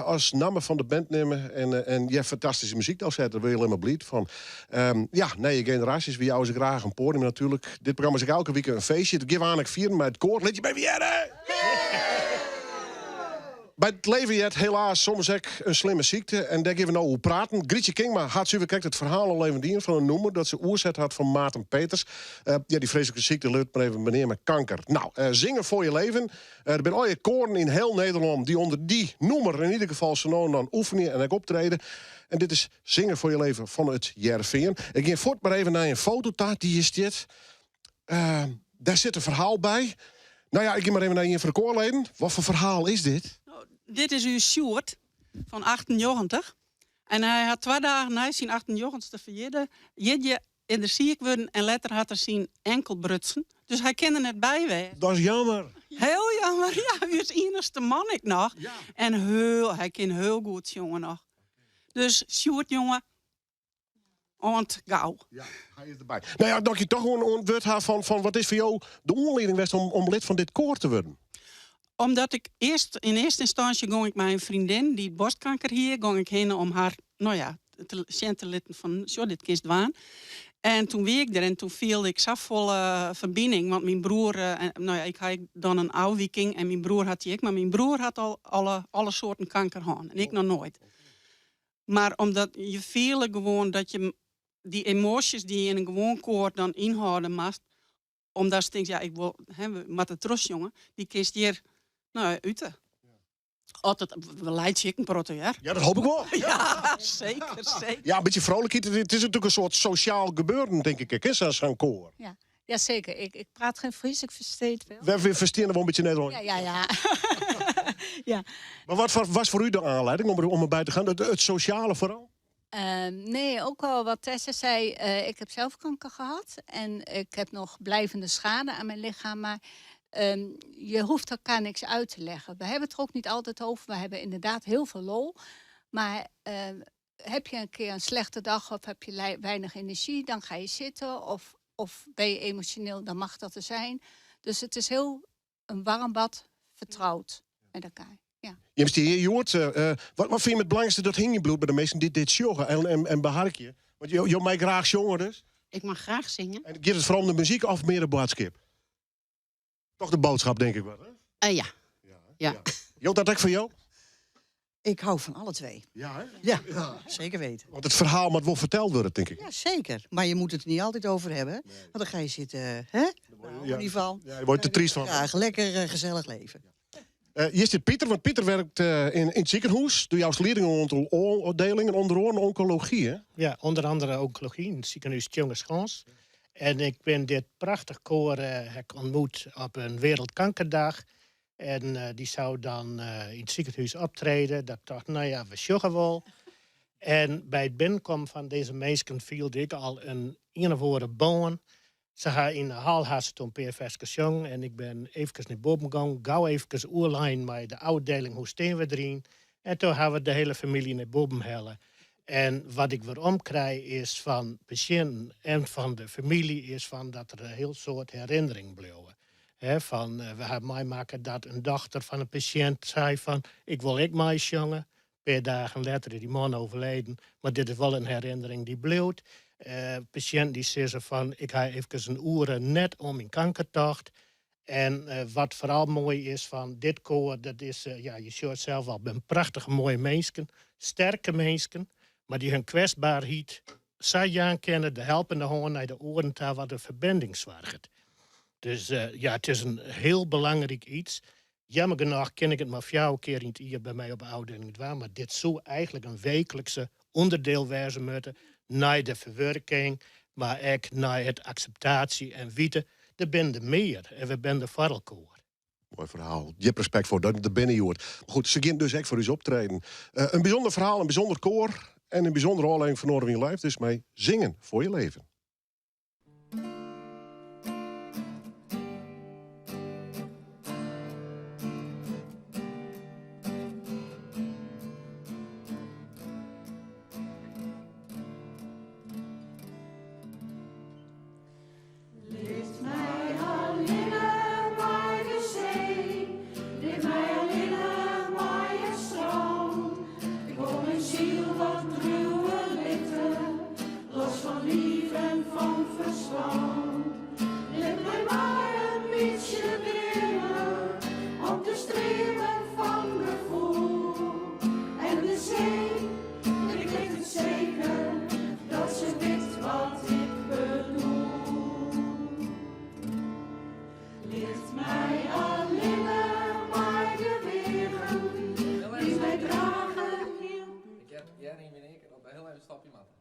Als namen van de band nemen. En ja, fantastische muziek daar zetten. Daar wil je alleen maar blied van. Ja, nee, generaties. Wie jou ze graag een podium natuurlijk. Dit programma is ook elke week een feestje. Dat geven we aan ik vieren met het koor. Let je bij wie Bij het leven je het helaas soms ook een slimme ziekte. En daar geven we nou hoe praten. Grietje Kingma had ze kijkt het verhaal al even dienen van een noemer. Dat ze oerzet had van Maarten Peters. Ja, die vreselijke ziekte lukt maar even meneer met kanker. Nou, zingen voor je leven. Er zijn al je koren in heel Nederland die onder die noemer in ieder geval zo nou dan oefenen en ook optreden. En dit is Zingen voor je leven van het Jerveen. Ik ga voort maar even naar een fototaart. Die is dit. Daar zit een verhaal bij. Nou ja, ik ga maar even naar je voor de koorleden. Wat voor verhaal is dit? Dit is uw Sjoerd van 98. En hij had 2 dagen na zijn 98ste verjaardag je in de ziek worden en later had hij zijn enkel brutsen. Dus hij kende het bijwezen. Dat is jammer. Heel jammer. Ja, u is enigste man ik nog. Ja. En hij kan heel goed jongen nog. Dus Sjoerd jongen, gauw. Ja, hij is erbij. Nou ja, dat je toch gewoon ontwoord had van wat is voor jou de aanleiding geweest om lid van dit koor te worden? Omdat ik in eerste instantie ging ik met een vriendin die borstkanker hier, ging ik heen om haar, nou ja, te laten van, zo, dit kist waan. En toen week ik er en toen viel ik zo volle verbinding, want mijn broer, nou ja, ik had dan een oude viking en mijn broer had die ik, maar mijn broer had al alle soorten kanker gehad en ik nog nooit. Maar omdat je viel gewoon dat je die emoties die je in een gewoon koor dan inhouden mag, omdat ze denkt, ja, ik wil, met de trots jongen, die kist hier. Nou, uten. Altijd, we leiden ik een proteïne. Ja, dat hoop ik wel. Ja, zeker. Ja, een beetje vrolijkheid. Het is natuurlijk een soort sociaal gebeuren, denk ik. Is dat zo'n koor? Ja, zeker. Ik praat geen Fries, ik versteed het wel. We verstaan wel een beetje Nederlands. Ja. Ja. Maar wat was voor u de aanleiding om erbij te gaan? Het sociale vooral? Nee, ook al wat Tessa zei. Ik heb zelf kanker gehad. En ik heb nog blijvende schade aan mijn lichaam. Maar je hoeft elkaar niks uit te leggen. We hebben het er ook niet altijd over. We hebben inderdaad heel veel lol. Maar heb je een keer een slechte dag of heb je weinig energie, dan ga je zitten. Of ben je emotioneel, dan mag dat er zijn. Dus het is heel een warm bad, vertrouwd met elkaar. Ja. Je hebt hier hoort. Wat vind je het belangrijkste dat hing je bloed bij de meesten dit joggen en behark je? Want je mij graag jongen dus. Ik mag graag zingen. En geeft het vooral om de muziek of meer de boodschap? Toch de boodschap, denk ik wel. Hè? Ja. Joh, dat ook voor jou? Ik hou van alle twee. Ja, hè? Ja, zeker weten. Want het verhaal moet wel verteld worden, denk ik. Ja, zeker. Maar je moet het er niet altijd over hebben. Nee. Want dan ga je zitten, hè? Nou, in ieder geval. Ja, je wordt er triest van. Graag lekker gezellig leven. Hier zit Pieter, want Pieter werkt in het ziekenhuis. Doe jouw leerlingenafdeling en onder andere oncologie, hè? Ja, onder andere oncologie in het ziekenhuis Tjongeschans. En ik ben dit prachtig koor ontmoet op een Wereldkankerdag. En die zou dan in het ziekenhuis optreden. Dat ik dacht, nou ja, we sjoggen wel. En bij het binnenkomen van deze mensen viel ik al een of andere boon. Ze gaan in de hal had ze toen PFS gezongen. En ik ben even naar boven gegaan. Gauw even oerlijn met de afdeling, hoe staan we erin. En toen hebben we de hele familie naar boven hellen. En wat ik weer omkrijg is van patiënten en van de familie is van dat er een heel soort herinnering bleven. We hebben meemaken dat een dochter van een patiënt zei van ik wil ik mij jongen. Een paar dagen later is die man overleden. Maar dit is wel een herinnering die bleef. Patiënt die zei van ik ga even een uren net om in kankertocht. En wat vooral mooi is van dit koor, dat is, je ziet zelf al, een prachtige mooie mensen, sterke mensen, maar die hun kwetsbaarheid zij kennen, de helpende hand naar de oren daar wat de verbinding zorgt. Dus het is een heel belangrijk iets. Jammer genoeg ken ik het maar 4 keer in het jaar bij mij op de afdeling doen, maar dit zou eigenlijk een wekelijkse onderdeel wezen moeten naar de verwerking, maar ook naar het acceptatie en weten. Er ben meer en we ben de varrelkoor. Mooi verhaal. Je hebt respect voor dat de binnenjoert. Maar goed, ze gaan dus echt voor u optreden. Een bijzonder verhaal, een bijzonder koor en een bijzondere aflevering van Noorden in je Life. Dus mee zingen voor je leven. Lift mij alleen lief en van verstand. Let mij maar een beetje drillen op de streven van gevoel. En de zee, ik weet het zeker, dat ze weet wat ik bedoel. Lift mij alleen maar de wegen die mij dragen. Ik heb jij niet meer ik en op een heel even stapje maken.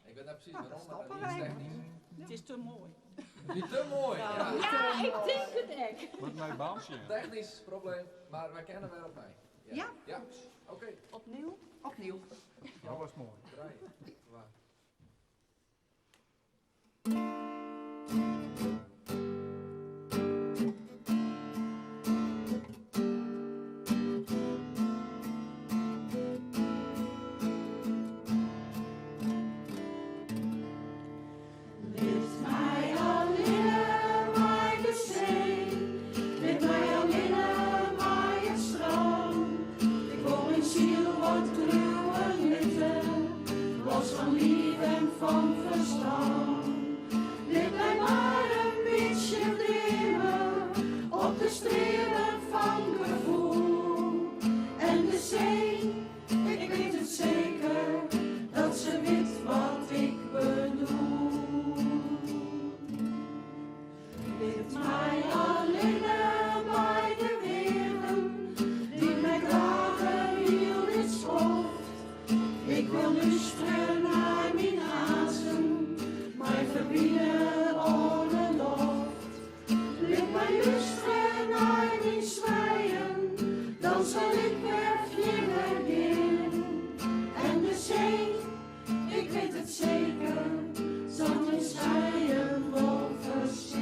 Ik weet net precies waarom, maar dat is technisch. Het is te mooi. Niet te mooi. Ja, ik denk het echt. Wat mijn baasje. technisch probleem, maar wij kennen weer op mij. Ja? Ja, oké. Opnieuw? Opnieuw. Alles mooi. Draaien. Waar? Lift mij alleen maar de zee, lift mij alleen maar het strand. Ik wil mijn ziel wat kluwen litten, los van lief en van verstand. Lift mij maar een beetje drimmen op de streven van gevoel. En de zee, ik weet het zeker, dat ze weet wat ik bedoel. Lift mij alleen maar de wegen die mij dragen heel dit schoft. Ik wil luisteren naar mijn hazen, mij verbieden ohne loft. Lift mij luisteren naar mijn zwijgen, dan zal ik weer vliegen in. En de zee, ik weet het zeker, zal mijn schreien wel verstaan.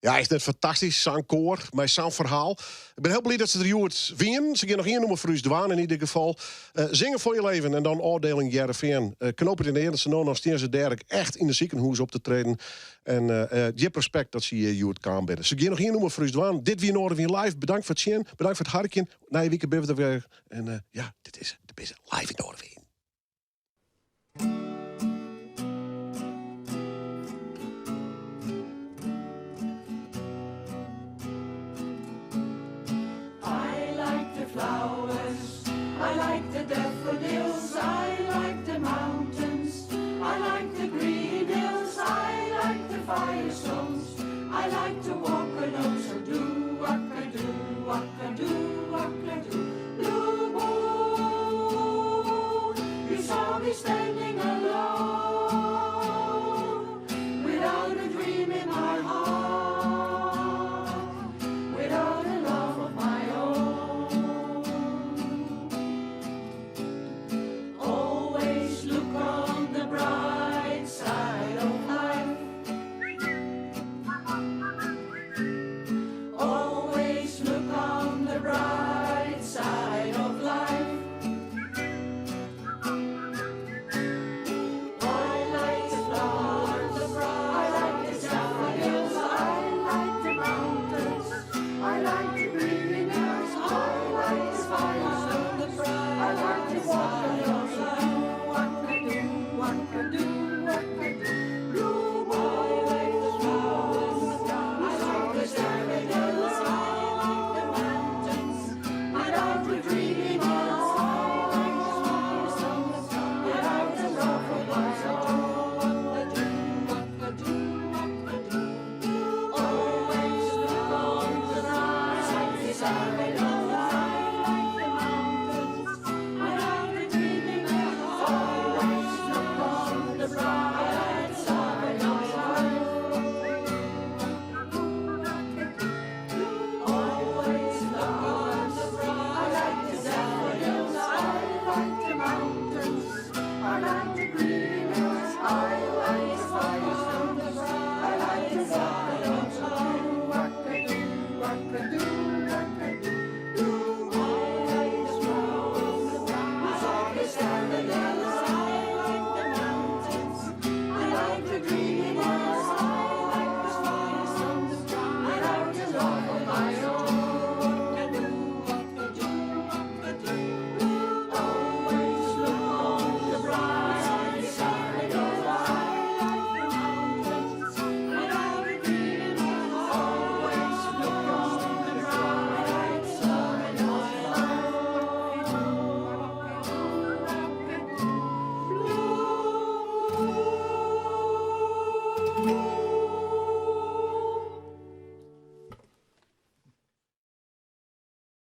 Ja, is net fantastisch. Zangkoor, mijn zangverhaal. Ik ben heel blij dat ze er Joert winnen. Ze gaan nog één noemen voor u Dwaan in ieder geval. Zingen voor je leven en dan oordeling Jereveen. Knoop het in de eerste nog steeds Derek echt in de ziekenhuis op te treden. En je hebt respect dat ze Joert kan binnen. Ze gaan nog één noemen voor u Dwaan. Dit weer Noorden weer live. Bedankt voor het zien. Bedankt voor het hartje. Na je weekend ben we er weer. En ja, dit is de beste live in Noorden.